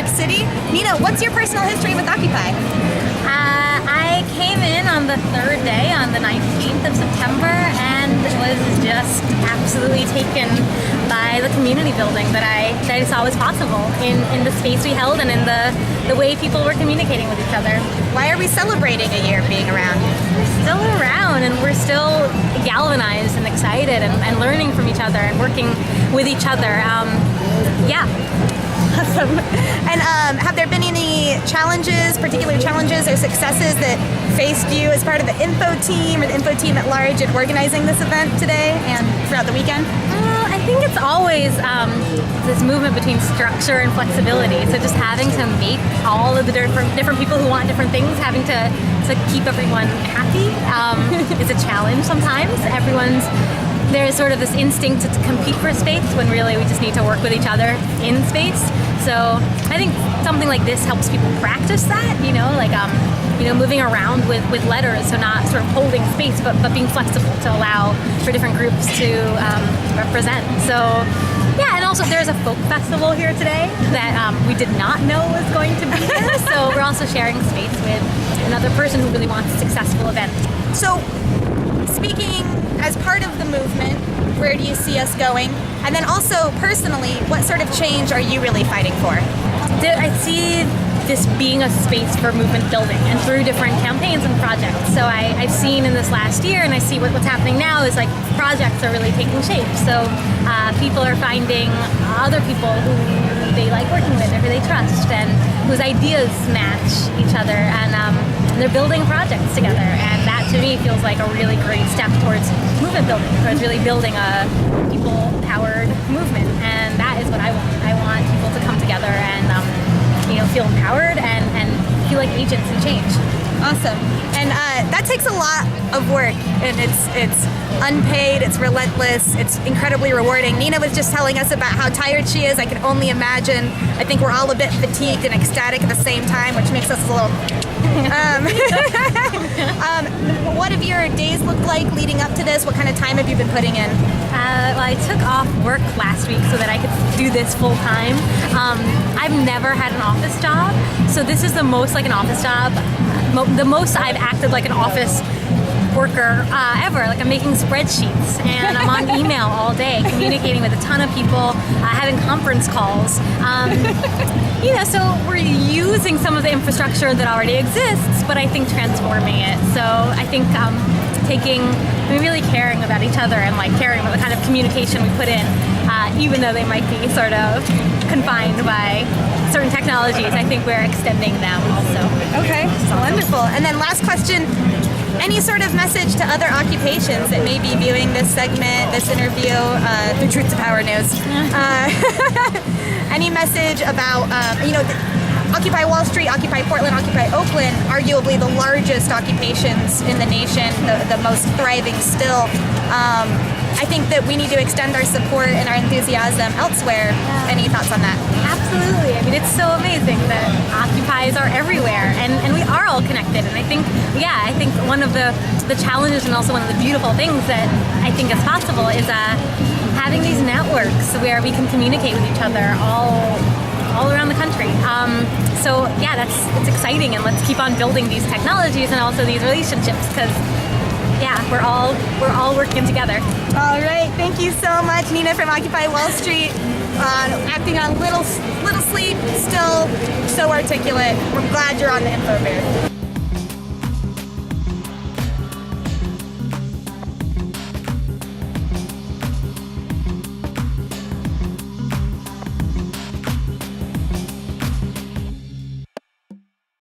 York City. Nina, what's your personal history with Occupy? I came in on the third day, on the 19th of September, and was just absolutely taken by the community building that I saw was possible in the space we held and in the way people were communicating with each other. Why are we celebrating a year of being around? We're still around, and we're still galvanized and excited and learning from each other and working with each other. Yeah. Awesome. And have there been any challenges, particular challenges or successes that faced you as part of the info team or the info team at large in organizing this event today and throughout the weekend? I think it's always this movement between structure and flexibility. So just having to make all of the different people who want different things, having to keep everyone happy is a challenge sometimes. There's sort of this instinct to compete for space when really we just need to work with each other in space. So I think something like this helps people practice that, moving around with letters, so not sort of holding space, but being flexible to allow for different groups to represent. So yeah, and also there's a folk festival here today that we did not know was going to be here. So we're also sharing space with another person who really wants a successful event. So speaking as part of the movement, where do you see us going? And then also personally, what sort of change are you really fighting for? I see this being a space for movement building and through different campaigns and projects. So I've seen in this last year, and I see what's happening now is like projects are really taking shape. So people are finding other people who they like working with or who they trust and whose ideas match each other, and they're building projects together. And that to me feels like a really great step towards movement building, towards really building a people-powered movement. And that is what I want. I want people to come together and feel empowered and feel like agents in change. Awesome. And that takes a lot of work, and it's unpaid, it's relentless, it's incredibly rewarding. Nina was just telling us about how tired she is. I can only imagine. I think we're all a bit fatigued and ecstatic at the same time, which makes us a little... what have your days looked like leading up to this? What kind of time have you been putting in? Well, I took off work last week so that I could do this full time. I've never had an office job, so this is the most like an office job. The most I've acted like an office worker ever. Like I'm making spreadsheets and I'm on email all day, communicating with a ton of people, having conference calls. So we're using some of the infrastructure that already exists, but I think transforming it. So I think really caring about each other and like caring about the kind of communication we put in, even though they might be sort of confined by certain technologies, I think we're extending them also. Okay, wonderful. And then last question, any sort of message to other occupations that may be viewing this segment, this interview through Truth to Power News? Any message about, Occupy Wall Street, Occupy Portland, Occupy Oakland, arguably the largest occupations in the nation, the most thriving still. I think that we need to extend our support and our enthusiasm elsewhere. Yeah. Any thoughts on that? Absolutely. I mean, it's so amazing that Occupies are everywhere, and we are all connected. And I think one of the challenges and also one of the beautiful things that I think is possible is having these networks where we can communicate with each other all around the country. It's exciting, and let's keep on building these technologies and also these relationships, because we're all working together. All right, thank you so much, Nina from Occupy Wall Street, acting on little sleep, still so articulate. We're glad you're on the info booth.